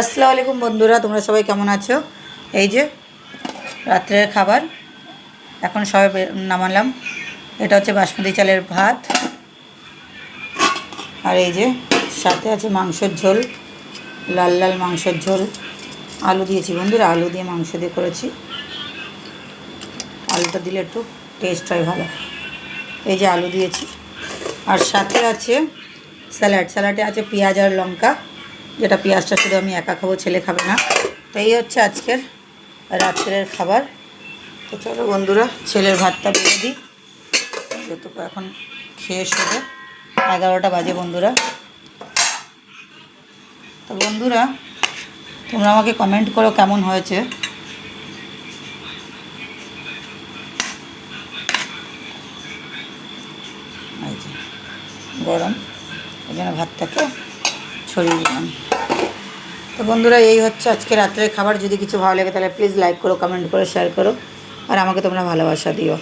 আসসালামু আলাইকুম বন্ধুরা, তোমরা সবাই কেমন আছো? এই যে রাত্রের খাবার এখন সবাই নামালাম। এটা হচ্ছে বাসমতি চালের ভাত, আর এই যে সাথে আছে মাংসের ঝোল, লাল লাল মাংসের ঝোল। আলু দিয়েছি বন্ধুরা, আলু দিয়ে মাংস দিয়ে করেছি। আলুটা দিলে একটু টেস্ট হয় ভালো। এই যে আলু দিয়েছি, আর সাথে আছে স্যালাডে আছে পেঁয়াজ আর লঙ্কা, যেটা পেঁয়াজটা শুধু আমি একা খাবো, ছেলে খাবে না। তো এই হচ্ছে আজকের রাত্রের খাবার। তো চলো বন্ধুরা, ছেলের ভাতটা বেড়ে দিই, যেহেতু এখন খেয়ে শুবে। 11টা বাজে বন্ধুরা। তো বন্ধুরা, তোমরা আমাকে কমেন্ট করো কেমন হয়েছে। এই যে গরম, ওই জন্য ভাতটাকে ছড়িয়ে দিলাম। তো বন্ধুরা, এই হচ্ছে আজকে রাত্রের খাবার। যদি কিছু ভালো লাগে তাহলে প্লিজ লাইক করো, কমেন্ট করো, শেয়ার করো, আর আমাকে তোমরা ভালোবাসা দিও।